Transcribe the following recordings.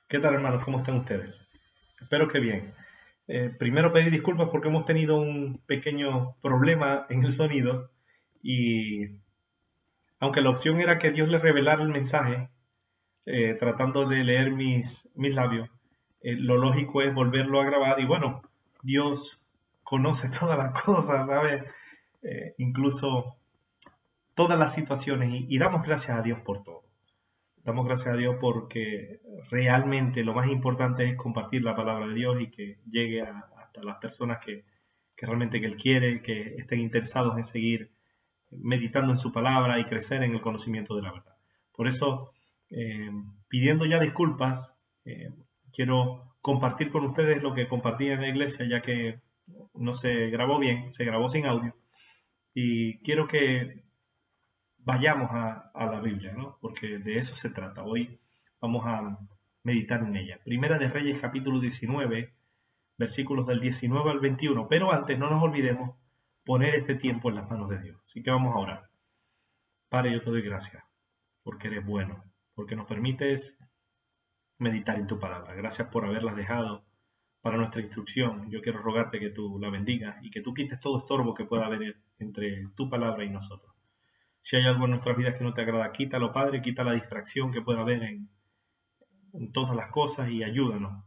¿Qué tal, hermanos? ¿Cómo están ustedes? Espero que bien. Primero pedir disculpas porque hemos tenido un pequeño problema en el sonido y aunque la opción era que Dios le revelara el mensaje, tratando de leer mis labios, lo lógico es volverlo a grabar y bueno, Dios conoce todas las cosas, ¿sabe? Incluso todas las situaciones y damos gracias a Dios por todo. Damos gracias a Dios porque realmente lo más importante es compartir la palabra de Dios y que llegue hasta las personas que realmente que Él quiere, que estén interesados en seguir meditando en su palabra y crecer en el conocimiento de la verdad. Por eso, eh, pidiendo ya disculpas, quiero compartir con ustedes lo que compartí en la iglesia, ya que no se grabó bien, se grabó sin audio, y quiero que vayamos a la Biblia, ¿no? Porque de eso se trata. Hoy vamos a meditar en ella. Primera de Reyes, capítulo 19, versículos del 19 al 21. Pero antes no nos olvidemos poner este tiempo en las manos de Dios. Así que vamos a orar. Padre, yo te doy gracias porque eres bueno, porque nos permites meditar en tu palabra. Gracias por haberlas dejado para nuestra instrucción. Yo quiero rogarte que tú la bendigas y que tú quites todo estorbo que pueda haber entre tu palabra y nosotros. Si hay algo en nuestras vidas que no te agrada, quítalo, Padre, quita la distracción que pueda haber en todas las cosas y ayúdanos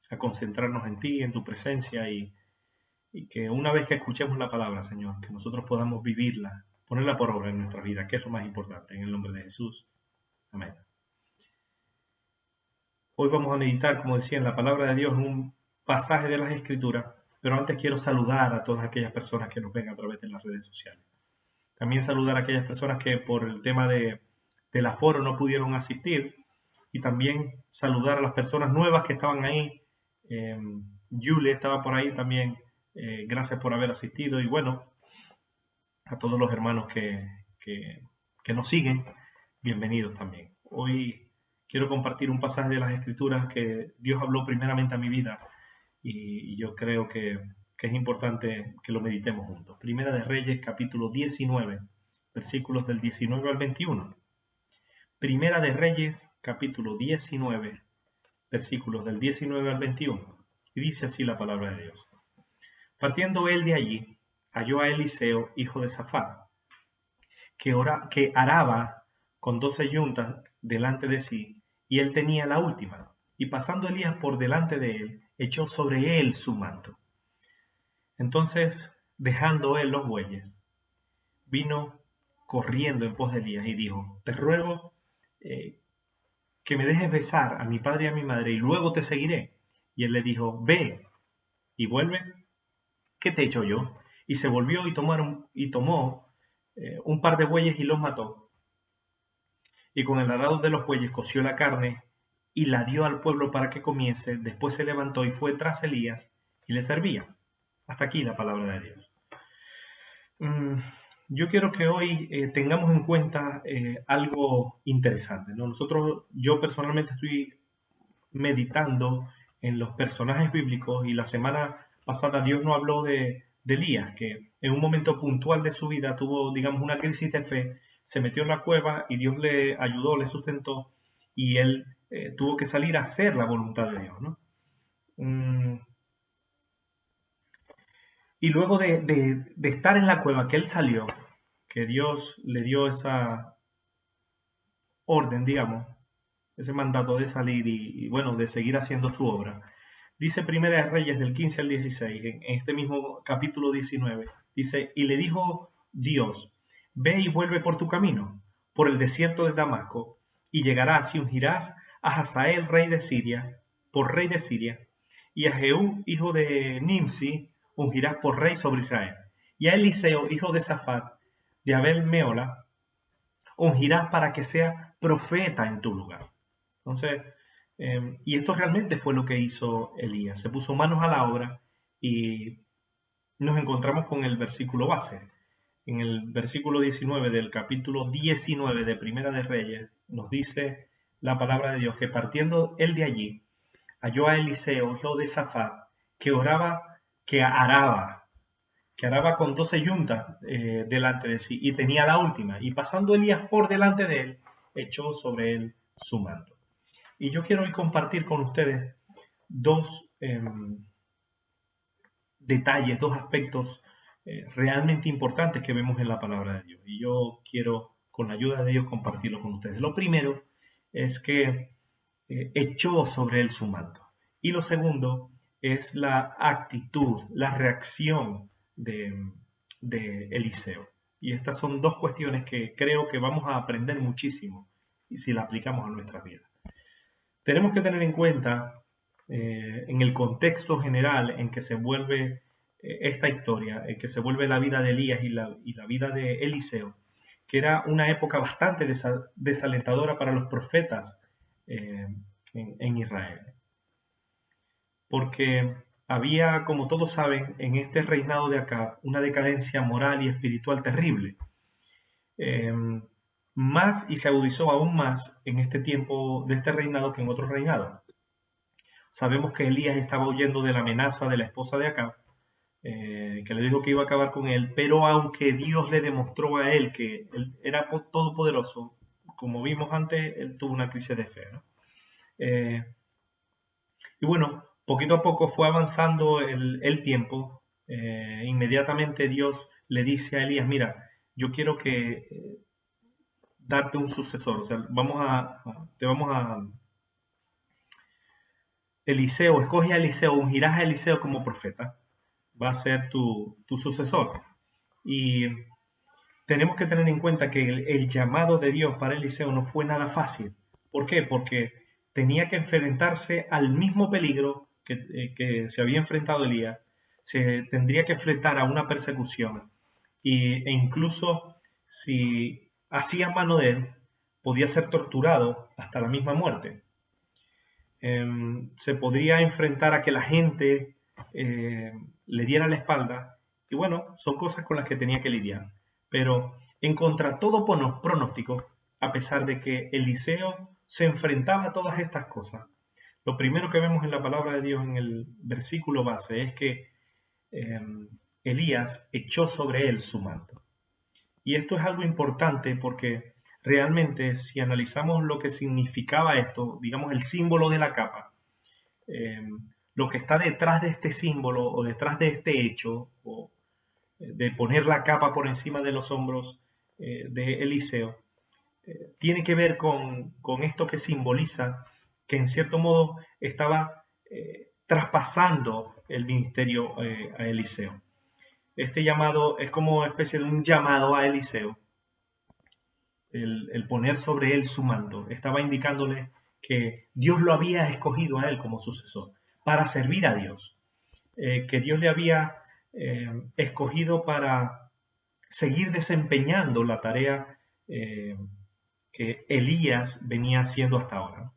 a concentrarnos en ti, en tu presencia y que una vez que escuchemos la palabra, Señor, que nosotros podamos vivirla, ponerla por obra en nuestra vida, que es lo más importante, en el nombre de Jesús. Amén. Hoy vamos a meditar, como decía, en la palabra de Dios, en un pasaje de las Escrituras, pero antes quiero saludar a todas aquellas personas que nos ven a través de las redes sociales. También saludar a aquellas personas que por el tema del aforo no pudieron asistir y también saludar a las personas nuevas que estaban ahí. Julie estaba por ahí también. Gracias por haber asistido y bueno, a todos los hermanos que nos siguen, bienvenidos también. Hoy quiero compartir un pasaje de las Escrituras que Dios habló primeramente a mi vida y yo creo que es importante que lo meditemos juntos. Primera de Reyes, capítulo 19, versículos del 19 al 21. Primera de Reyes, capítulo 19, versículos del 19 al 21. Y dice así la palabra de Dios. Partiendo él de allí, halló a Eliseo, hijo de Safat, que araba con 12 yuntas delante de sí, y él tenía la última. Y pasando Elías por delante de él, echó sobre él su manto. Entonces, dejando él los bueyes, vino corriendo en pos de Elías y dijo, te ruego que me dejes besar a mi padre y a mi madre y luego te seguiré. Y él le dijo, ve y vuelve, ¿qué te he hecho yo? Y se volvió y tomó un par de bueyes y los mató. Y con el arado de los bueyes coció la carne y la dio al pueblo para que comiese. Después se levantó y fue tras Elías y le servía. Hasta aquí la palabra de Dios. Yo quiero que hoy tengamos en cuenta algo interesante, ¿no? Yo personalmente estoy meditando en los personajes bíblicos y la semana pasada Dios nos habló de Elías, que en un momento puntual de su vida tuvo, digamos, una crisis de fe, se metió en la cueva y Dios le ayudó, le sustentó y él tuvo que salir a hacer la voluntad de Dios, ¿no? Mm, y luego de estar en la cueva, que él salió, que Dios le dio esa orden, digamos, ese mandato de salir bueno, de seguir haciendo su obra. Dice Primera de Reyes del 15 al 16, en este mismo capítulo 19, dice, y le dijo Dios, ve y vuelve por tu camino, por el desierto de Damasco, y llegarás y ungirás a Hazael, rey de Siria, por rey de Siria, y a Jehú, hijo de Nimsi, ungirás por rey sobre Israel, y a Eliseo, hijo de Safat, de Abel Meola, ungirás para que sea profeta en tu lugar. Entonces, y esto realmente fue lo que hizo Elías. Se puso manos a la obra y nos encontramos con el versículo base. En el versículo 19 del capítulo 19 de Primera de Reyes nos dice la palabra de Dios que partiendo él de allí, halló a Eliseo, hijo de Safat, que oraba, que araba con 12 yuntas delante de sí y tenía la última. Y pasando Elías por delante de él, echó sobre él su manto. Y yo quiero hoy compartir con ustedes dos detalles, dos aspectos realmente importantes que vemos en la palabra de Dios. Y yo quiero, con la ayuda de Dios, compartirlo con ustedes. Lo primero es que echó sobre él su manto. Y lo segundo es la actitud, la reacción de Eliseo. Y estas son dos cuestiones que creo que vamos a aprender muchísimo y si las aplicamos a nuestras vidas. Tenemos que tener en cuenta en el contexto general en que se vuelve esta historia, en que se vuelve la vida de Elías y la vida de Eliseo, que era una época bastante desalentadora para los profetas en Israel. Porque había, como todos saben, en este reinado de Acab, una decadencia moral y espiritual terrible. Más y se agudizó aún más en este tiempo de este reinado que en otros reinados. Sabemos que Elías estaba huyendo de la amenaza de la esposa de Acab, que le dijo que iba a acabar con él, pero aunque Dios le demostró a él que él era todopoderoso, como vimos antes, él tuvo una crisis de fe, ¿no? Y bueno, poquito a poco fue avanzando el tiempo. Inmediatamente Dios le dice a Elías, mira, yo quiero que darte un sucesor, o sea, Eliseo, escoge a Eliseo, ungirás a Eliseo como profeta, va a ser tu sucesor. Y tenemos que tener en cuenta que el llamado de Dios para Eliseo no fue nada fácil. ¿Por qué? Porque tenía que enfrentarse al mismo peligro que se había enfrentado Elías, se tendría que enfrentar a una persecución e incluso si hacía mano de él, podía ser torturado hasta la misma muerte. Se podría enfrentar a que la gente le diera la espalda y bueno, son cosas con las que tenía que lidiar. Pero en contra todo pronóstico, a pesar de que Eliseo se enfrentaba a todas estas cosas, lo primero que vemos en la palabra de Dios en el versículo base es que Elías echó sobre él su manto. Y esto es algo importante porque realmente si analizamos lo que significaba esto, digamos el símbolo de la capa, lo que está detrás de este símbolo o detrás de este hecho, o de poner la capa por encima de los hombros de Eliseo, tiene que ver con esto que simboliza que en cierto modo estaba traspasando el ministerio a Eliseo. Este llamado es como una especie de un llamado a Eliseo. El poner sobre él su manto estaba indicándole que Dios lo había escogido a él como sucesor para servir a Dios, que Dios le había escogido para seguir desempeñando la tarea que Elías venía haciendo hasta ahora.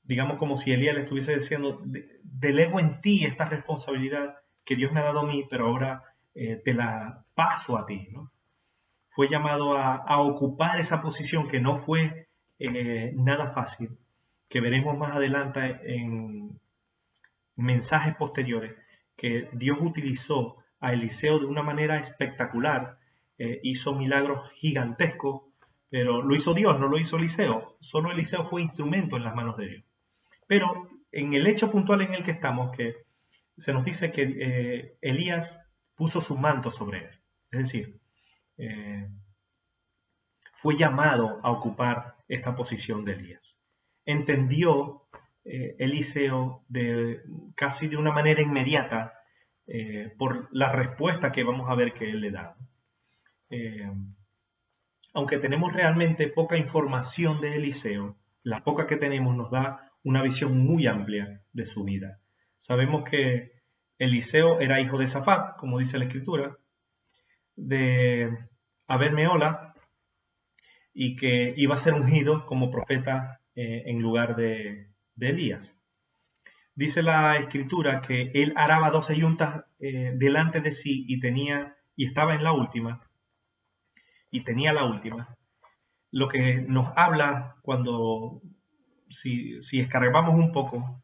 Digamos como si Elías le estuviese diciendo, delego en ti esta responsabilidad que Dios me ha dado a mí, pero ahora te la paso a ti, ¿no? Fue llamado a ocupar esa posición que no fue nada fácil, que veremos más adelante en mensajes posteriores, que Dios utilizó a Eliseo de una manera espectacular, hizo milagros gigantescos, pero lo hizo Dios, no lo hizo Eliseo, solo Eliseo fue instrumento en las manos de Dios. Pero en el hecho puntual en el que estamos, que se nos dice que Elías puso su manto sobre él, es decir, fue llamado a ocupar esta posición de Elías. Entendió Eliseo casi de una manera inmediata por la respuesta que vamos a ver que él le da. Aunque tenemos realmente poca información de Eliseo, la poca que tenemos nos da una visión muy amplia de su vida. Sabemos que Eliseo era hijo de Safat, como dice la Escritura, de Abermeola, y que iba a ser ungido como profeta en lugar de Elías. Dice la Escritura que él araba 12 yuntas delante de sí y estaba en la última, y tenía la última. Lo que nos habla cuando, si escarbamos un poco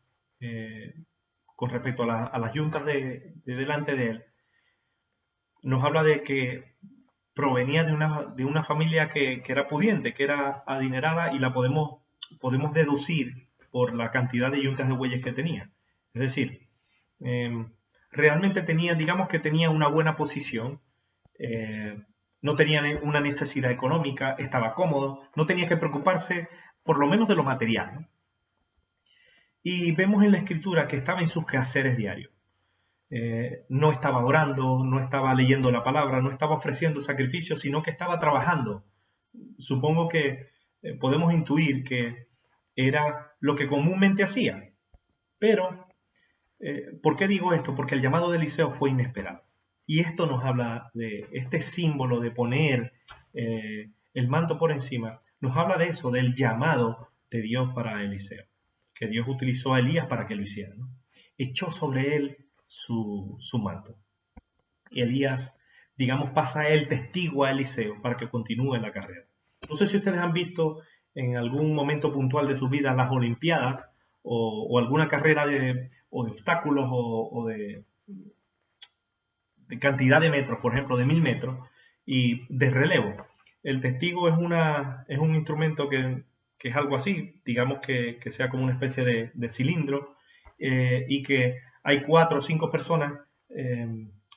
con respecto a las yuntas de delante de él, nos habla de que provenía de una familia que era pudiente, que era adinerada, y la podemos podemos deducir por la cantidad de yuntas de bueyes que tenía. Es decir, realmente tenía, digamos que tenía una buena posición, no tenía una necesidad económica, estaba cómodo, no tenía que preocuparse por lo menos de lo material, ¿no? Y vemos en la Escritura que estaba en sus quehaceres diarios. No estaba orando, no estaba leyendo la palabra, no estaba ofreciendo sacrificios, sino que estaba trabajando. Supongo que podemos intuir que era lo que comúnmente hacía. Pero, ¿por qué digo esto? Porque el llamado de Eliseo fue inesperado. Y esto nos habla de este símbolo de poner el manto por encima. Nos habla de eso, del llamado de Dios para Eliseo. Que Dios utilizó a Elías para que lo hiciera, ¿no? Echó sobre él su manto. Y Elías, digamos, pasa el testigo a Eliseo para que continúe la carrera. No sé si ustedes han visto en algún momento puntual de su vida las Olimpiadas o alguna carrera de obstáculos o de cantidad de metros, por ejemplo, de 1000 metros y de relevo. El testigo es un instrumento que es algo así, digamos que sea como una especie de cilindro y que hay 4 o 5 personas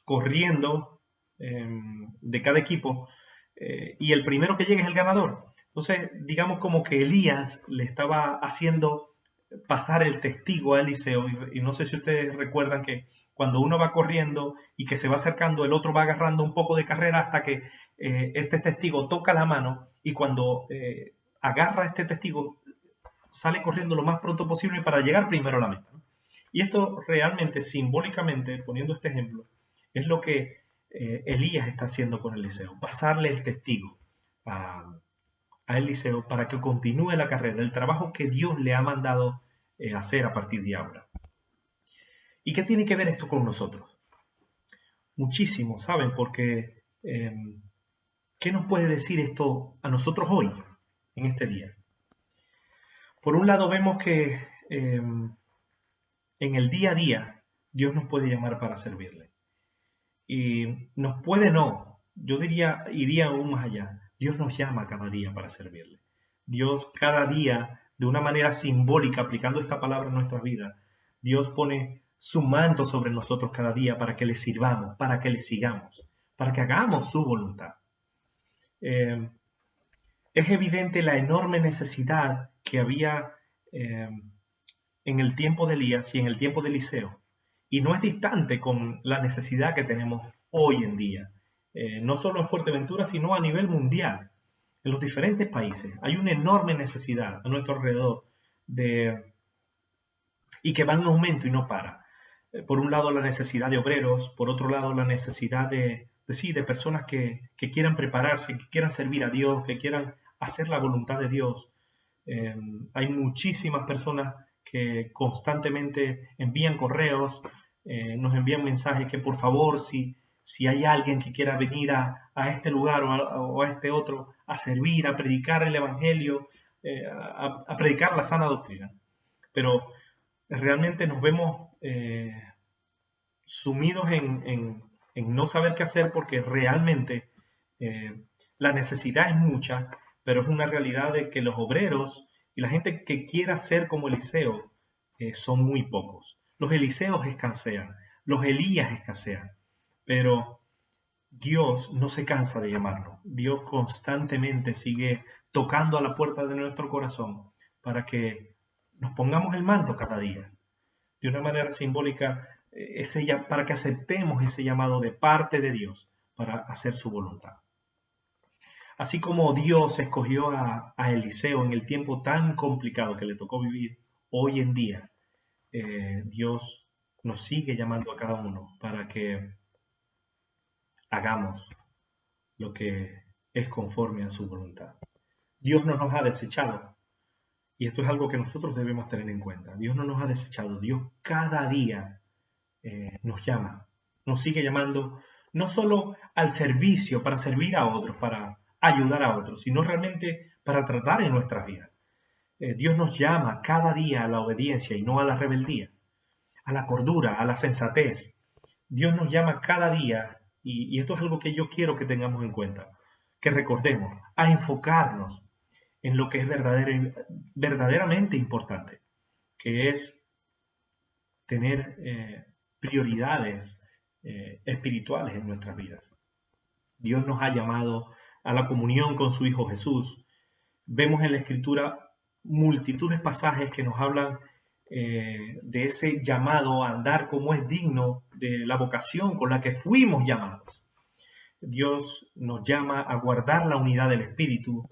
corriendo de cada equipo y el primero que llegue es el ganador. Entonces, digamos como que Elías le estaba haciendo pasar el testigo a Eliseo y no sé si ustedes recuerdan que cuando uno va corriendo y que se va acercando, el otro va agarrando un poco de carrera hasta que este testigo toca la mano y cuando agarra a este testigo sale corriendo lo más pronto posible para llegar primero a la meta, ¿no? Y esto realmente, simbólicamente, poniendo este ejemplo, es lo que Elías está haciendo con Eliseo, pasarle el testigo a Eliseo para que continúe la carrera, el trabajo que Dios le ha mandado hacer a partir de ahora. ¿Y qué tiene que ver esto con nosotros? Muchísimo, ¿saben? Porque ¿qué nos puede decir esto a nosotros hoy, en este día? Por un lado vemos que en el día a día Dios nos puede llamar para servirle. Y nos puede no, yo diría, iría aún más allá. Dios nos llama cada día para servirle. Dios cada día, de una manera simbólica, aplicando esta palabra en nuestras vidas, Dios pone su manto sobre nosotros cada día para que le sirvamos, para que le sigamos, para que hagamos su voluntad. Es evidente la enorme necesidad que había en el tiempo de Elías y en el tiempo de Eliseo. Y no es distante con la necesidad que tenemos hoy en día, no solo en Fuerteventura, sino a nivel mundial. En los diferentes países hay una enorme necesidad a nuestro alrededor y que va en aumento y no para. Por un lado la necesidad de obreros, por otro lado la necesidad de personas que quieran prepararse, que quieran servir a Dios, que quieran hacer la voluntad de Dios. Hay muchísimas personas que constantemente envían correos, nos envían mensajes que por favor, si hay alguien que quiera venir a este lugar o a este otro a servir, a predicar el Evangelio, a predicar la sana doctrina. Pero realmente nos vemos sumidos en no saber qué hacer porque realmente la necesidad es mucha, pero es una realidad de que los obreros y la gente que quiera ser como Eliseo son muy pocos. Los Eliseos escasean, los Elías escasean, pero Dios no se cansa de llamarlo. Dios constantemente sigue tocando a la puerta de nuestro corazón para que nos pongamos el manto cada día. De una manera simbólica, para que aceptemos ese llamado de parte de Dios para hacer su voluntad. Así como Dios escogió a Eliseo en el tiempo tan complicado que le tocó vivir, hoy en día Dios nos sigue llamando a cada uno para que hagamos lo que es conforme a su voluntad. Dios no nos ha desechado. Y esto es algo que nosotros debemos tener en cuenta. Dios no nos ha desechado. Dios cada día nos llama. Nos sigue llamando no solo al servicio, para servir a otros, para ayudar a otros, sino realmente para tratar en nuestras vidas. Dios nos llama cada día a la obediencia y no a la rebeldía, a la cordura, a la sensatez. Dios nos llama cada día, y esto es algo que yo quiero que tengamos en cuenta, que recordemos, a enfocarnos en lo que es verdaderamente importante, que es tener prioridades espirituales en nuestras vidas. Dios nos ha llamado a la comunión con su Hijo Jesús. Vemos en la Escritura multitud de pasajes que nos hablan de ese llamado a andar como es digno de la vocación con la que fuimos llamados. Dios nos llama a guardar la unidad del Espíritu,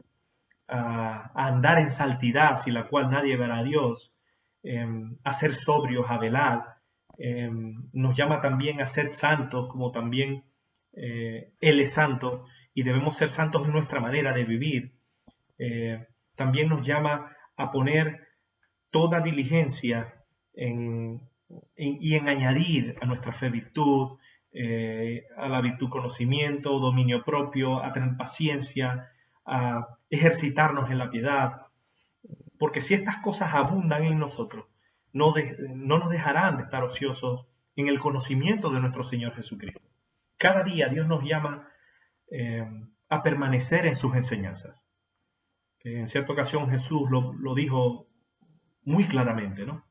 a andar en santidad, sin la cual nadie verá a Dios, a ser sobrios, a velar. Nos llama también a ser santos, como también Él es santo, y debemos ser santos en nuestra manera de vivir. También nos llama a poner toda diligencia y en añadir a nuestra fe virtud, a la virtud conocimiento, dominio propio, a tener paciencia, a ejercitarnos en la piedad, porque si estas cosas abundan en nosotros, no nos dejarán de estar ociosos en el conocimiento de nuestro Señor Jesucristo. Cada día Dios nos llama a permanecer en sus enseñanzas. En cierta ocasión Jesús lo dijo muy claramente, ¿no?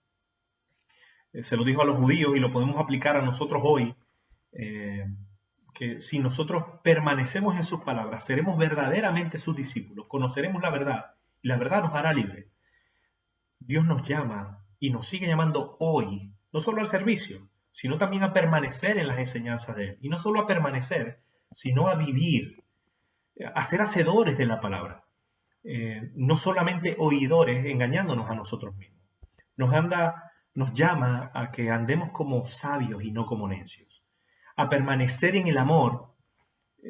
Se lo dijo a los judíos y lo podemos aplicar a nosotros hoy, que si nosotros permanecemos en sus palabras, seremos verdaderamente sus discípulos, conoceremos la verdad y la verdad nos hará libre. Dios nos llama y nos sigue llamando hoy, no solo al servicio, sino también a permanecer en las enseñanzas de Él. Y no solo a permanecer, sino a vivir, a ser hacedores de la palabra. No solamente oidores engañándonos a nosotros mismos. Nos llama a que andemos como sabios y no como necios. A permanecer en el amor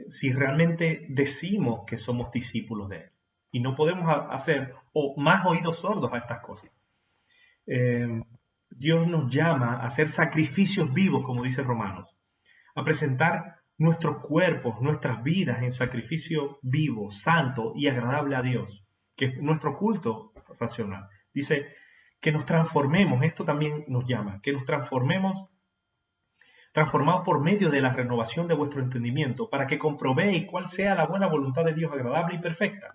si realmente decimos que somos discípulos de Él. Y no podemos hacer más oídos sordos a estas cosas. Dios nos llama a hacer sacrificios vivos, como dice Romanos, a presentar nuestros cuerpos, nuestras vidas en sacrificio vivo, santo y agradable a Dios, que es nuestro culto racional. Dice que nos transformemos, esto también nos llama, que nos transformados por medio de la renovación de vuestro entendimiento, para que comprobéis cuál sea la buena voluntad de Dios agradable y perfecta.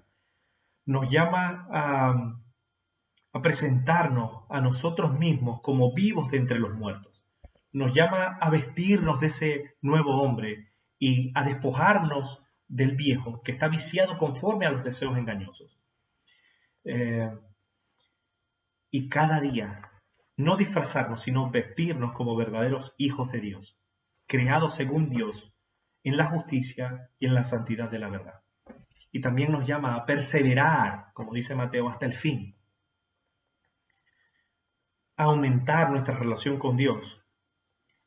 Nos llama a presentarnos a nosotros mismos como vivos de entre los muertos. Nos llama a vestirnos de ese nuevo hombre y a despojarnos del viejo que está viciado conforme a los deseos engañosos. Y cada día no disfrazarnos, sino vestirnos como verdaderos hijos de Dios, creados según Dios en la justicia y en la santidad de la verdad. Y también nos llama a perseverar, como dice Mateo, hasta el fin, a aumentar nuestra relación con Dios,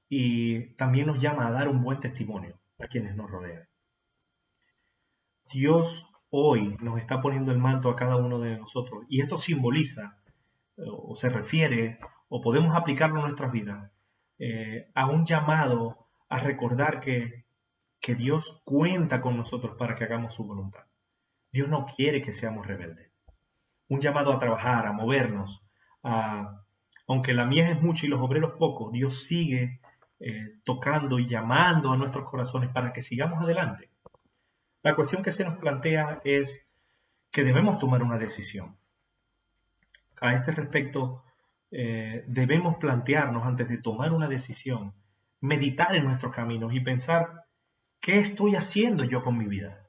y también nos llama a dar un buen testimonio a quienes nos rodean. Dios hoy nos está poniendo el manto a cada uno de nosotros, y esto simboliza o se refiere, o podemos aplicarlo en nuestras vidas, a un llamado a recordar que Dios cuenta con nosotros para que hagamos su voluntad. Dios no quiere que seamos rebeldes. Un llamado a trabajar, a movernos, aunque la mies es mucha y los obreros pocos, Dios sigue tocando y llamando a nuestros corazones para que sigamos adelante. La cuestión que se nos plantea es que debemos tomar una decisión. A este respecto, debemos plantearnos antes de tomar una decisión, meditar en nuestros caminos y pensar, ¿qué estoy haciendo yo con mi vida?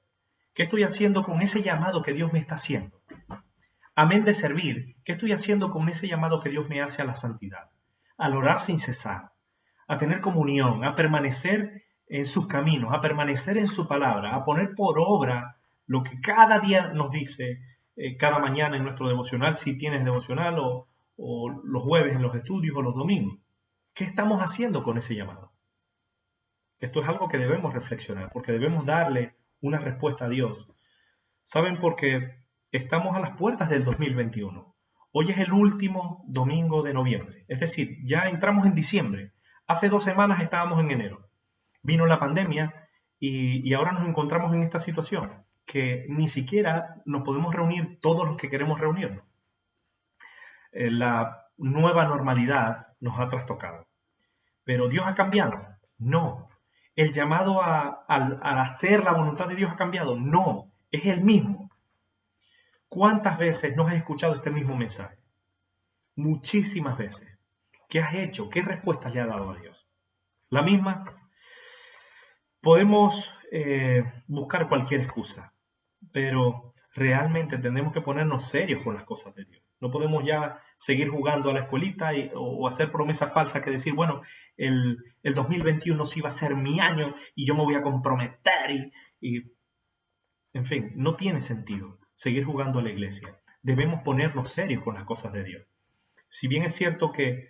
¿Qué estoy haciendo con ese llamado que Dios me está haciendo? Amén de servir, ¿qué estoy haciendo con ese llamado que Dios me hace a la santidad? Al orar sin cesar, a tener comunión, a permanecer en sus caminos, a permanecer en su palabra, a poner por obra lo que cada día nos dice, cada mañana en nuestro devocional, si tienes devocional, o los jueves en los estudios o los domingos. ¿Qué estamos haciendo con ese llamado? Esto es algo que debemos reflexionar, porque debemos darle una respuesta a Dios. ¿Saben? Porque estamos a las puertas del 2021. Hoy es el último domingo de noviembre. Es decir, ya entramos en diciembre. Hace 2 semanas estábamos en enero. Vino la pandemia y ahora nos encontramos en esta situación, que ni siquiera nos podemos reunir todos los que queremos reunirnos. La nueva normalidad nos ha trastocado. ¿Pero Dios ha cambiado? No. ¿El llamado a hacer la voluntad de Dios ha cambiado? No. Es el mismo. ¿Cuántas veces no has escuchado este mismo mensaje? Muchísimas veces. ¿Qué has hecho? ¿Qué respuesta le has dado a Dios? ¿La misma? Podemos buscar cualquier excusa, pero realmente tenemos que ponernos serios con las cosas de Dios. No podemos ya seguir jugando a la escuelita o hacer promesas falsas que decir, bueno, el 2021 sí va a ser mi año y yo me voy a comprometer en fin, no tiene sentido seguir jugando a la iglesia. Debemos ponernos serios con las cosas de Dios. Si bien es cierto que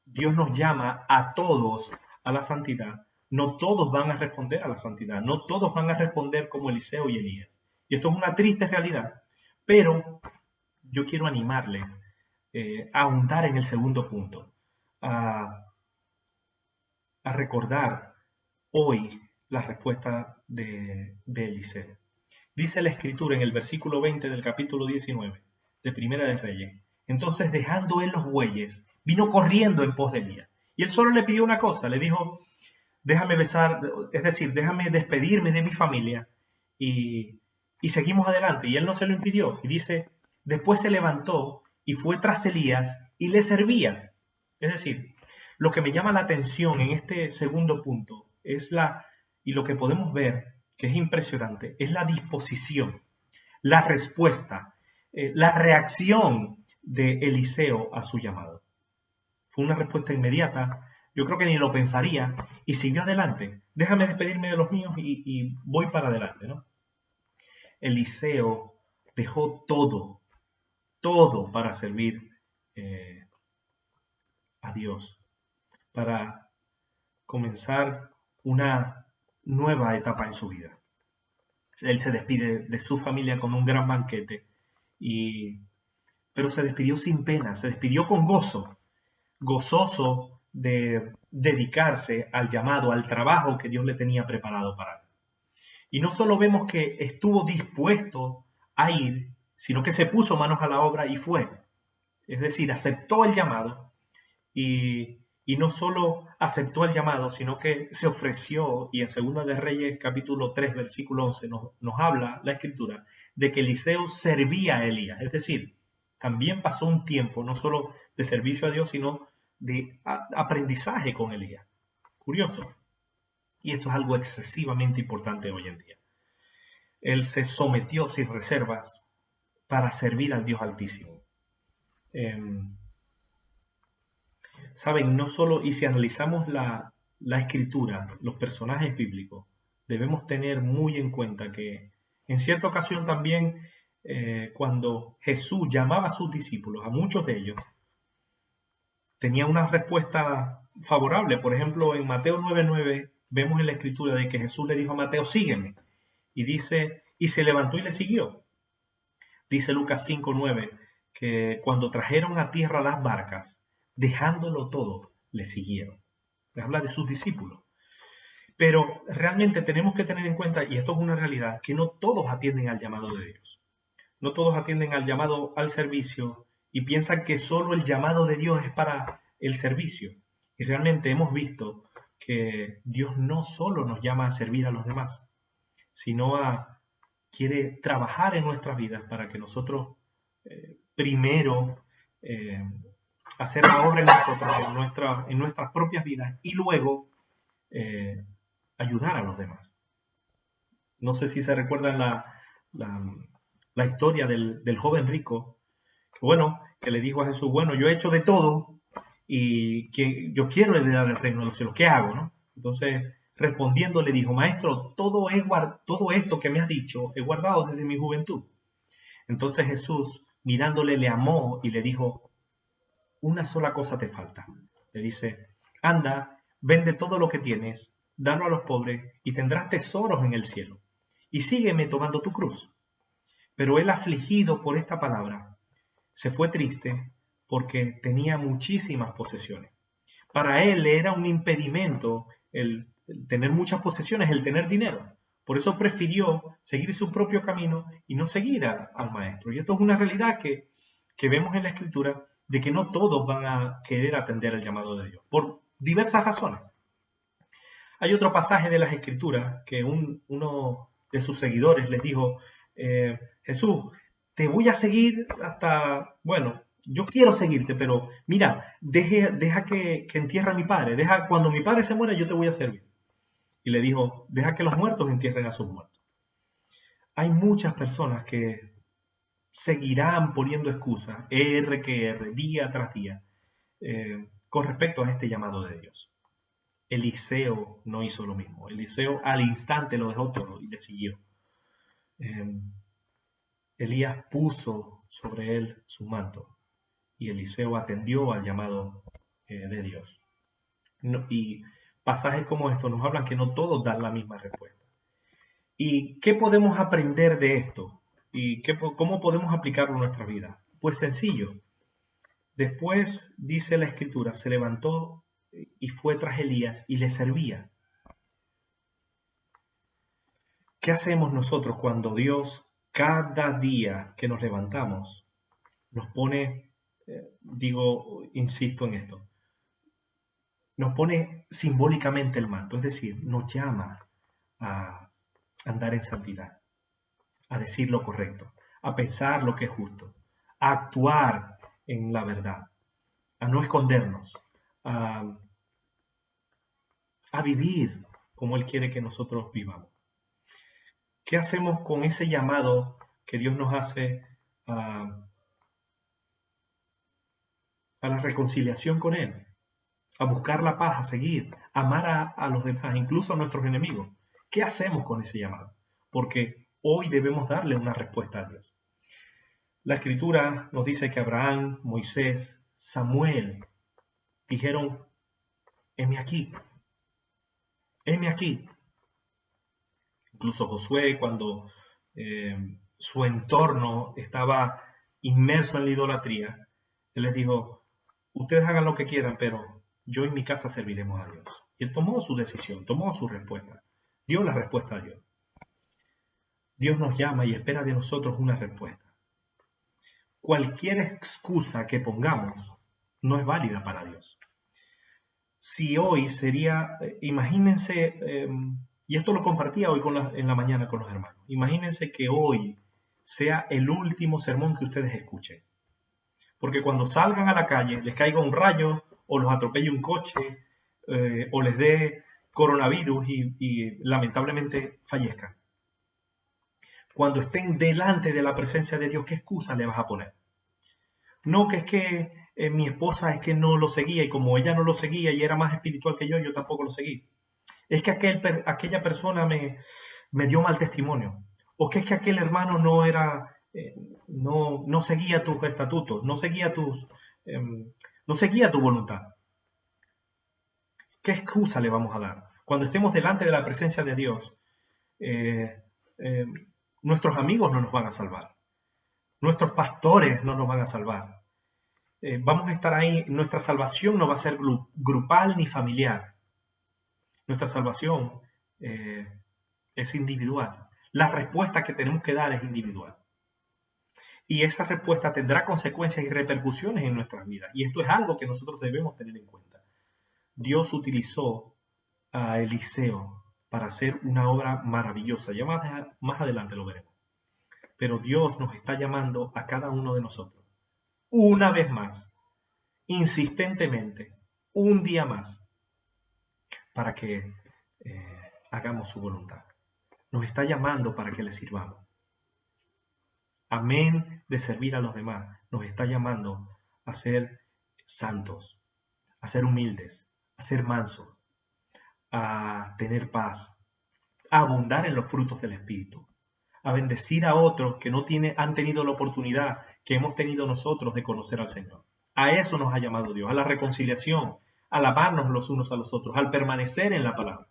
Dios nos llama a todos a la santidad, no todos van a responder a la santidad, no todos van a responder como Eliseo y Elías. Y esto es una triste realidad, pero yo quiero animarle a ahondar en el segundo punto, a recordar hoy la respuesta de Eliseo. Dice la Escritura en el versículo 20 del capítulo 19 de Primera de Reyes. Entonces, dejando él los bueyes, vino corriendo en pos de Elías. Y él solo le pidió una cosa, le dijo, déjame besar, es decir, déjame despedirme de mi familia y seguimos adelante. Y él no se lo impidió. Y dice, después se levantó y fue tras Elías y le servía. Es decir, lo que me llama la atención en este segundo punto es y lo que podemos ver, que es impresionante, es la disposición, la respuesta, la reacción de Eliseo a su llamado. Fue una respuesta inmediata, yo creo que ni lo pensaría, y siguió adelante. Déjame despedirme de los míos y voy para adelante, ¿no? Eliseo dejó todo para servir a Dios, para comenzar una nueva etapa en su vida. Él se despide de su familia con un gran banquete, pero se despidió sin pena, se despidió con gozo, gozoso de dedicarse al llamado, al trabajo que Dios le tenía preparado para él. Y no solo vemos que estuvo dispuesto a ir, sino que se puso manos a la obra y fue. Es decir, aceptó el llamado y no solo aceptó el llamado, sino que se ofreció, y en Segunda de Reyes capítulo 3, versículo 11, nos habla la Escritura de que Eliseo servía a Elías. Es decir, también pasó un tiempo, no solo de servicio a Dios, sino de aprendizaje con Elías. Curioso. Y esto es algo excesivamente importante hoy en día. Él se sometió sin reservas para servir al Dios Altísimo. Saben, no solo, y si analizamos la Escritura, los personajes bíblicos, debemos tener muy en cuenta que en cierta ocasión también cuando Jesús llamaba a sus discípulos, a muchos de ellos, tenía una respuesta favorable. Por ejemplo, en Mateo 9:9 vemos en la Escritura de que Jesús le dijo a Mateo, sígueme. Y dice, y se levantó y le siguió. Dice Lucas 5:9 que cuando trajeron a tierra las barcas, dejándolo todo, le siguieron. Habla de sus discípulos. Pero realmente tenemos que tener en cuenta, y esto es una realidad, que no todos atienden al llamado de Dios. No todos atienden al llamado al servicio y piensan que solo el llamado de Dios es para el servicio. Y realmente hemos visto que Dios no solo nos llama a servir a los demás, sino quiere trabajar en nuestras vidas para que nosotros primero hacer la obra en nosotros, en nuestras propias vidas y luego ayudar a los demás. No sé si se recuerdan la historia del joven rico, que le dijo a Jesús, bueno, yo he hecho de todo y que yo quiero heredar el reino de los cielos, ¿qué hago? ¿No? Entonces, respondiendo le dijo, maestro, todo esto que me has dicho he guardado desde mi juventud. Entonces Jesús, mirándole, le amó y le dijo, una sola cosa te falta. Le dice, anda, vende todo lo que tienes, dalo a los pobres y tendrás tesoros en el cielo. Y sígueme tomando tu cruz. Pero él, afligido por esta palabra, se fue triste porque tenía muchísimas posesiones. Para él era un impedimento el tener muchas posesiones, el tener dinero. Por eso prefirió seguir su propio camino y no seguir al maestro. Y esto es una realidad que vemos en la Escritura, de que no todos van a querer atender el llamado de Dios, por diversas razones. Hay otro pasaje de las Escrituras que uno de sus seguidores les dijo, Jesús, te voy a seguir hasta, bueno, yo quiero seguirte, pero mira, deja que entierre a mi padre, deja cuando mi padre se muera yo te voy a servir. Y le dijo, deja que los muertos entierren a sus muertos. Hay muchas personas que seguirán poniendo excusas, día tras día, con respecto a este llamado de Dios. Eliseo no hizo lo mismo. Eliseo al instante lo dejó todo y le siguió. Elías puso sobre él su manto y Eliseo atendió al llamado de Dios. Y pasajes como estos nos hablan que no todos dan la misma respuesta. ¿Y qué podemos aprender de esto? ¿Y cómo podemos aplicarlo en nuestra vida? Pues sencillo. Después, dice la Escritura, se levantó y fue tras Elías y le servía. ¿Qué hacemos nosotros cuando Dios, cada día que nos levantamos, nos pone, insisto en esto, nos pone simbólicamente el manto, es decir, nos llama a andar en santidad, a decir lo correcto, a pensar lo que es justo, a actuar en la verdad, a no escondernos, a vivir como Él quiere que nosotros vivamos? ¿Qué hacemos con ese llamado que Dios nos hace a la reconciliación con Él? A buscar la paz, a seguir, a amar a los demás, incluso a nuestros enemigos. ¿Qué hacemos con ese llamado? Porque hoy debemos darle una respuesta a Dios. La Escritura nos dice que Abraham, Moisés, Samuel dijeron, heme aquí, heme aquí. Incluso Josué, cuando su entorno estaba inmerso en la idolatría, él les dijo, ustedes hagan lo que quieran, pero yo y mi casa serviremos a Dios. Y él tomó su decisión, tomó su respuesta, dio la respuesta a Dios. Dios nos llama y espera de nosotros una respuesta. Cualquier excusa que pongamos no es válida para Dios. Si hoy sería, imagínense, y esto lo compartía hoy en la mañana con los hermanos, imagínense que hoy sea el último sermón que ustedes escuchen. Porque cuando salgan a la calle les caiga un rayo o los atropelle un coche o les dé coronavirus y lamentablemente fallezcan. Cuando estén delante de la presencia de Dios, ¿qué excusa le vas a poner? No, que es que mi esposa es que no lo seguía y como ella no lo seguía y era más espiritual que yo tampoco lo seguí. Es que aquella persona me dio mal testimonio. O que es que aquel hermano no era, no seguía tus estatutos, no seguía tu voluntad. ¿Qué excusa le vamos a dar? Cuando estemos delante de la presencia de Dios, nuestros amigos no nos van a salvar. Nuestros pastores no nos van a salvar. Vamos a estar ahí. Nuestra salvación no va a ser grupal ni familiar. Nuestra salvación es individual. La respuesta que tenemos que dar es individual. Y esa respuesta tendrá consecuencias y repercusiones en nuestras vidas. Y esto es algo que nosotros debemos tener en cuenta. Dios utilizó a Eliseo para hacer una obra maravillosa. Ya más adelante lo veremos. Pero Dios nos está llamando a cada uno de nosotros. Una vez más, insistentemente, un día más, para que hagamos su voluntad. Nos está llamando para que le sirvamos. Amén de servir a los demás. Nos está llamando a ser santos, a ser humildes, a ser mansos, a tener paz, a abundar en los frutos del Espíritu, a bendecir a otros que no han tenido la oportunidad que hemos tenido nosotros de conocer al Señor. A eso nos ha llamado Dios, a la reconciliación, a alabarnos los unos a los otros, al permanecer en la palabra.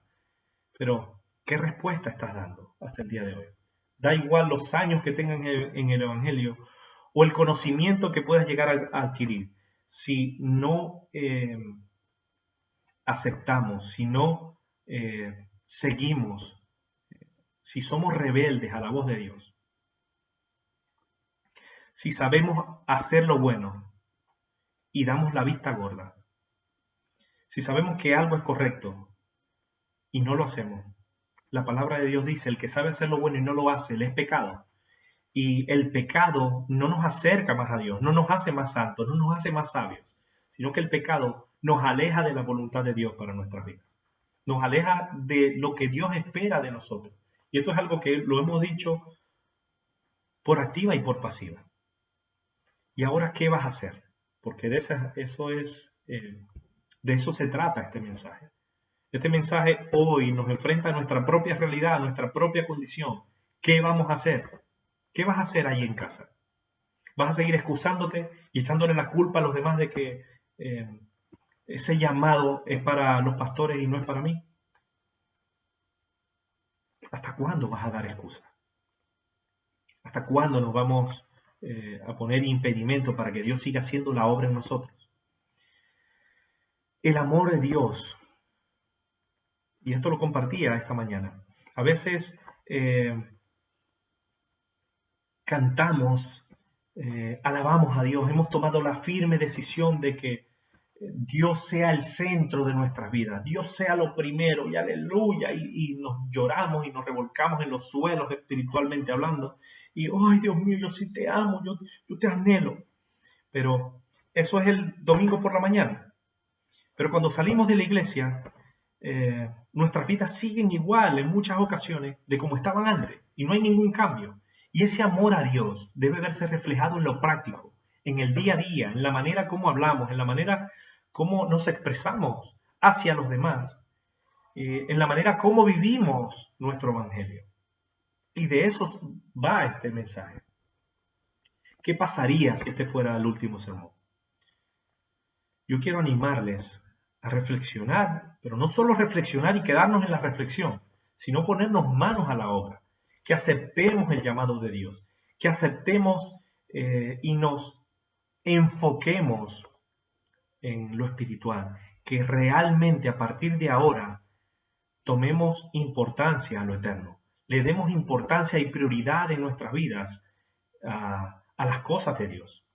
Pero, ¿qué respuesta estás dando hasta el día de hoy? Da igual los años que tengan en el Evangelio o el conocimiento que puedas llegar a adquirir. Si no aceptamos, si no seguimos, si somos rebeldes a la voz de Dios, si sabemos hacer lo bueno y damos la vista gorda, si sabemos que algo es correcto y no lo hacemos, la palabra de Dios dice, el que sabe hacer lo bueno y no lo hace, le es pecado. Y el pecado no nos acerca más a Dios, no nos hace más santos, no nos hace más sabios, sino que el pecado nos aleja de la voluntad de Dios para nuestras vidas. Nos aleja de lo que Dios espera de nosotros. Y esto es algo que lo hemos dicho por activa y por pasiva. ¿Y ahora qué vas a hacer? Porque de eso se trata este mensaje. Este mensaje hoy nos enfrenta a nuestra propia realidad, a nuestra propia condición. ¿Qué vamos a hacer? ¿Qué vas a hacer ahí en casa? ¿Vas a seguir excusándote y echándole la culpa a los demás de que ese llamado es para los pastores y no es para mí? ¿Hasta cuándo vas a dar excusas? ¿Hasta cuándo nos vamos a poner impedimento para que Dios siga haciendo la obra en nosotros? El amor de Dios, y esto lo compartía esta mañana, a veces cantamos, alabamos a Dios, hemos tomado la firme decisión de que Dios sea el centro de nuestras vidas, Dios sea lo primero, y aleluya, y nos lloramos y nos revolcamos en los suelos espiritualmente hablando, y ay Dios mío, yo sí te amo, yo te anhelo, pero eso es el domingo por la mañana. Pero cuando salimos de la iglesia, nuestras vidas siguen igual en muchas ocasiones de como estaban antes, y no hay ningún cambio. Y ese amor a Dios debe verse reflejado en lo práctico, en el día a día, en la manera como hablamos, en la manera como nos expresamos hacia los demás, en la manera como vivimos nuestro evangelio. Y de eso va este mensaje. ¿Qué pasaría si este fuera el último sermón? Yo quiero animarles a reflexionar, pero no solo reflexionar y quedarnos en la reflexión, sino ponernos manos a la obra, que aceptemos el llamado de Dios, que aceptemos y nos enfoquemos en lo espiritual, que realmente a partir de ahora tomemos importancia a lo eterno, le demos importancia y prioridad en nuestras vidas a las cosas de Dios,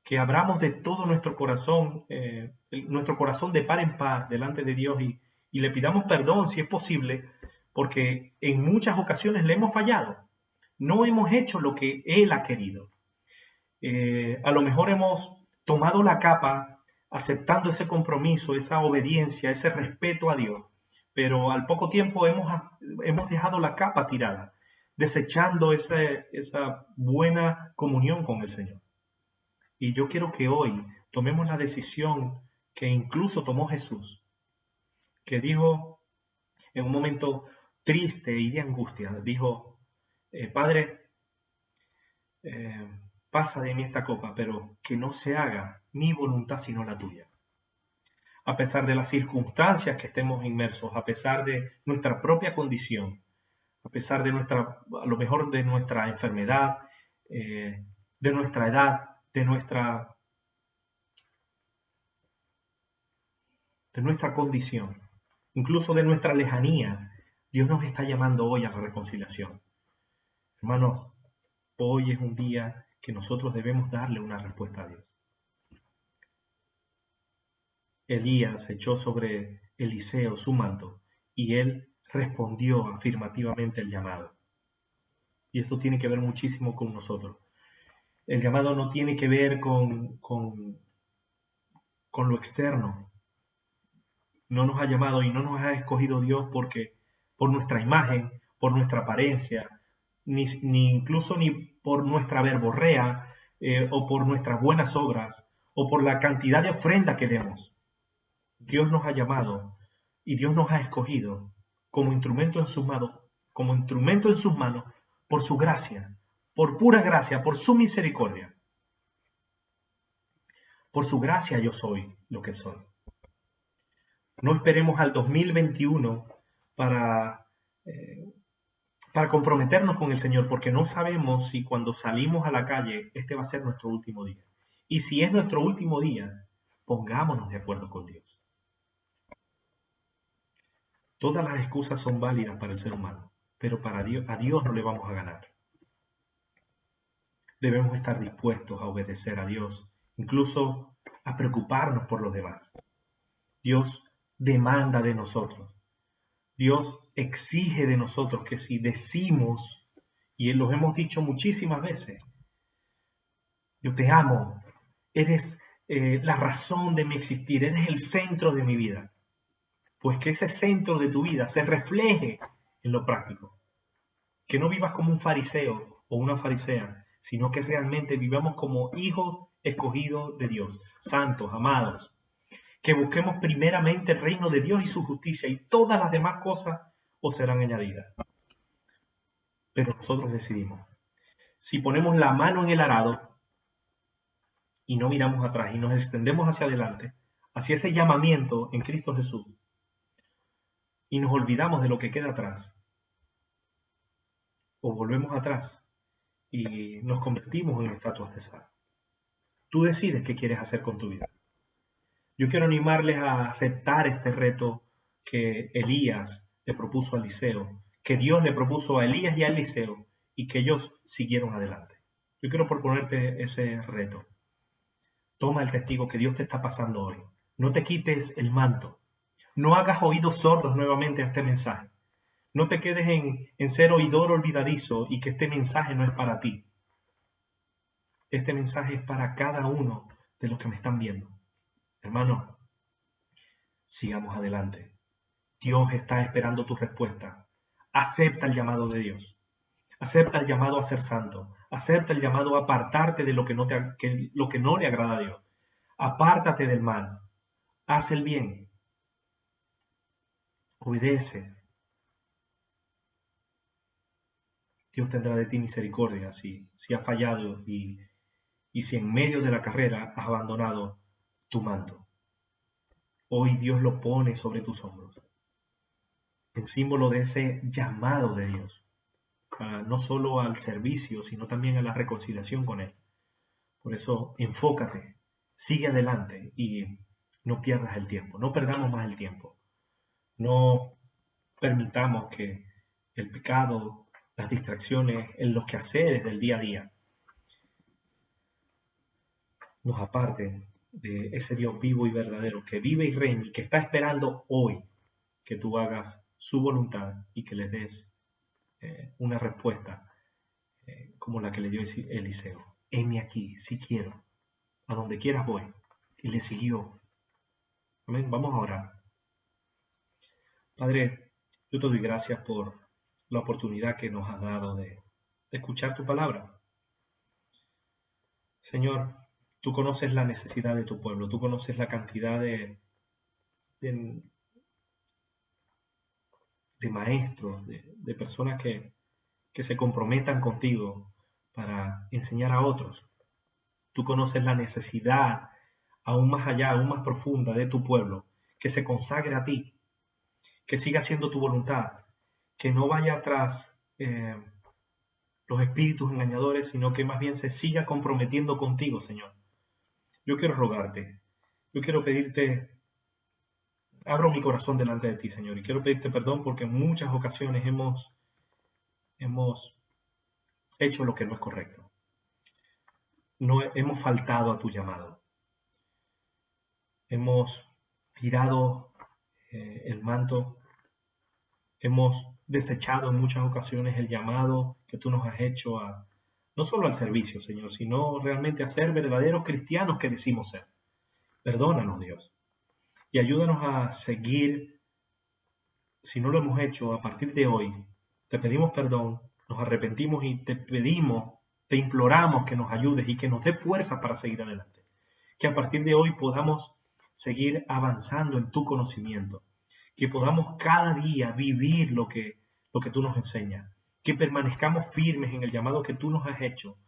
que abramos de todo nuestro corazón de par en par delante de Dios y le pidamos perdón si es posible, porque en muchas ocasiones le hemos fallado, no hemos hecho lo que Él ha querido. A lo mejor hemos tomado la capa aceptando ese compromiso, esa obediencia, ese respeto a Dios, pero al poco tiempo hemos dejado la capa tirada, desechando esa buena comunión con el Señor. Y yo quiero que hoy tomemos la decisión que incluso tomó Jesús, que dijo en un momento triste y de angustia, dijo, Padre, pasa de mí esta copa, pero que no se haga mi voluntad sino la tuya. A pesar de las circunstancias que estemos inmersos, a pesar de nuestra propia condición, a pesar de a lo mejor de nuestra enfermedad, de nuestra edad, de nuestra condición, incluso de nuestra lejanía, Dios nos está llamando hoy a la reconciliación. Hermanos, hoy es un día que nosotros debemos darle una respuesta a Dios. Elías echó sobre Eliseo su manto y él respondió afirmativamente el llamado. Y esto tiene que ver muchísimo con nosotros. El llamado no tiene que ver con lo externo. No nos ha llamado y no nos ha escogido Dios porque por nuestra imagen, por nuestra apariencia, ni incluso ni por nuestra verborrea o por nuestras buenas obras o por la cantidad de ofrenda que demos. Dios nos ha llamado y Dios nos ha escogido como instrumento en sus manos, por su gracia, por pura gracia, por su misericordia. Por su gracia yo soy lo que soy. No esperemos al 2021 para comprometernos con el Señor, porque no sabemos si cuando salimos a la calle este va a ser nuestro último día. Y si es nuestro último día, pongámonos de acuerdo con Dios. Todas las excusas son válidas para el ser humano, pero a Dios no le vamos a ganar. Debemos estar dispuestos a obedecer a Dios, incluso a preocuparnos por los demás. Dios demanda de nosotros. Dios exige de nosotros que si decimos y los hemos dicho muchísimas veces. Yo te amo, eres la razón de mi existir, eres el centro de mi vida. Pues que ese centro de tu vida se refleje en lo práctico. Que no vivas como un fariseo o una farisea, sino que realmente vivamos como hijos escogidos de Dios, santos, amados. Que busquemos primeramente el reino de Dios y su justicia, y todas las demás cosas os serán añadidas. Pero nosotros decidimos. Si ponemos la mano en el arado y no miramos atrás y nos extendemos hacia adelante, hacia ese llamamiento en Cristo Jesús, y nos olvidamos de lo que queda atrás, o volvemos atrás y nos convertimos en estatuas de sal. Tú decides qué quieres hacer con tu vida. Yo quiero animarles a aceptar este reto que Elías le propuso a Eliseo, que Dios le propuso a Elías y a Eliseo, y que ellos siguieron adelante. Yo quiero proponerte ese reto. Toma el testigo que Dios te está pasando hoy. No te quites el manto. No hagas oídos sordos nuevamente a este mensaje. No te quedes en ser oidor olvidadizo y que este mensaje no es para ti. Este mensaje es para cada uno de los que me están viendo. Hermano, sigamos adelante. Dios está esperando tu respuesta. Acepta el llamado de Dios. Acepta el llamado a ser santo. Acepta el llamado a apartarte de lo que no le agrada a Dios. Apártate del mal. Haz el bien. Obedece. Dios tendrá de ti misericordia si has fallado y si en medio de la carrera has abandonado tu manto. Hoy Dios lo pone sobre tus hombros, en símbolo de ese llamado de Dios, no solo al servicio, sino también a la reconciliación con Él. Por eso, enfócate, sigue adelante y no pierdas el tiempo, no perdamos más el tiempo. No permitamos que el pecado, las distracciones, en los quehaceres del día a día nos aparten de ese Dios vivo y verdadero que vive y reina y que está esperando hoy que tú hagas su voluntad y que le des una respuesta como la que le dio Eliseo. Heme aquí, si quiero, a donde quieras voy. Y le siguió. Amén. Vamos a orar. Padre, yo te doy gracias por la oportunidad que nos has dado de escuchar tu palabra. Señor, tú conoces la necesidad de tu pueblo, tú conoces la cantidad de maestros, de personas que se comprometan contigo para enseñar a otros. Tú conoces la necesidad aún más allá, aún más profunda de tu pueblo, que se consagre a ti, que siga haciendo tu voluntad, que no vaya atrás los espíritus engañadores, sino que más bien se siga comprometiendo contigo, Señor. Yo quiero rogarte, yo quiero pedirte, abro mi corazón delante de ti, Señor, y quiero pedirte perdón porque en muchas ocasiones hemos hecho lo que no es correcto. No hemos faltado a tu llamado. Hemos tirado el manto. Hemos desechado en muchas ocasiones el llamado que tú nos has hecho no solo al servicio, Señor, sino realmente a ser verdaderos cristianos que decimos ser. Perdónanos, Dios. Y ayúdanos a seguir, si no lo hemos hecho, a partir de hoy. Te pedimos perdón, nos arrepentimos y te pedimos, te imploramos que nos ayudes y que nos dé fuerza para seguir adelante. Que a partir de hoy podamos seguir avanzando en tu conocimiento. Que podamos cada día vivir lo que tú nos enseñas. Que permanezcamos firmes en el llamado que tú nos has hecho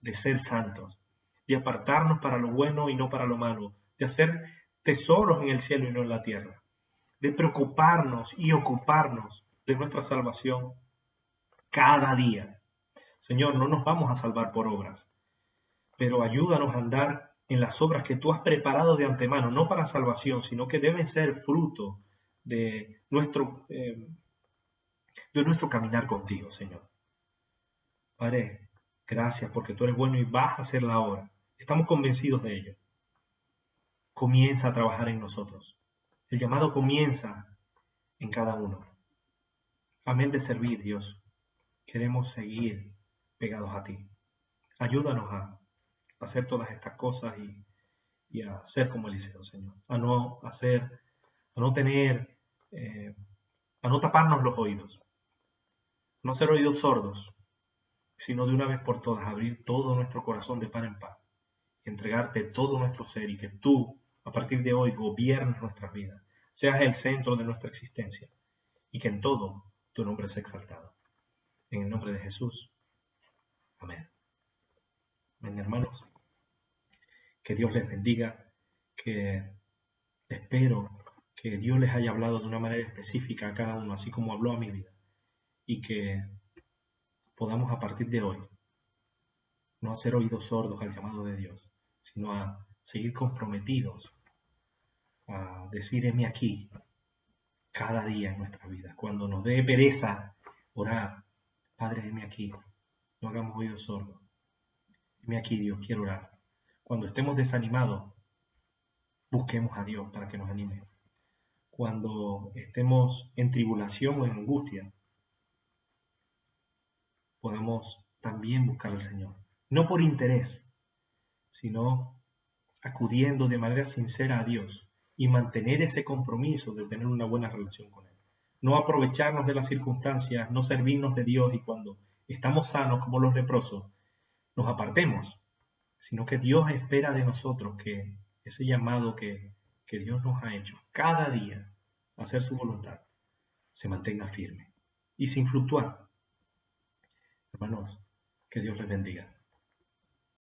de ser santos, de apartarnos para lo bueno y no para lo malo, de hacer tesoros en el cielo y no en la tierra, de preocuparnos y ocuparnos de nuestra salvación cada día. Señor, no nos vamos a salvar por obras, pero ayúdanos a andar en las obras que tú has preparado de antemano, no para salvación, sino que deben ser fruto de nuestro caminar contigo, Señor. Padre, gracias porque tú eres bueno y vas a hacer la obra. Estamos convencidos de ello. Comienza a trabajar en nosotros. El llamado comienza en cada uno. Amén de servir, Dios. Queremos seguir pegados a ti. Ayúdanos a hacer todas estas cosas y a ser como Eliseo, Señor. A no tener, a no taparnos los oídos, no ser oídos sordos, sino de una vez por todas abrir todo nuestro corazón de par en par y entregarte todo nuestro ser y que tú, a partir de hoy, gobiernes nuestras vidas, seas el centro de nuestra existencia y que en todo tu nombre sea exaltado. En el nombre de Jesús. Amén. Amén, hermanos. Que Dios les bendiga, que espero que Dios les haya hablado de una manera específica a cada uno, así como habló a mi vida, y que podamos a partir de hoy no hacer oídos sordos al llamado de Dios, sino a seguir comprometidos a decir heme aquí cada día en nuestra vida. Cuando nos dé pereza orar, Padre, heme aquí, no hagamos oídos sordos. Heme aquí, Dios, quiero orar. Cuando estemos desanimados, busquemos a Dios para que nos anime. Cuando estemos en tribulación o en angustia, podamos también buscar al Señor. No por interés, sino acudiendo de manera sincera a Dios y mantener ese compromiso de tener una buena relación con Él. No aprovecharnos de las circunstancias, no servirnos de Dios y cuando estamos sanos como los leprosos, nos apartemos, sino que Dios espera de nosotros que ese llamado que Dios nos ha hecho cada día a hacer su voluntad se mantenga firme y sin fluctuar. Hermanos, que Dios les bendiga.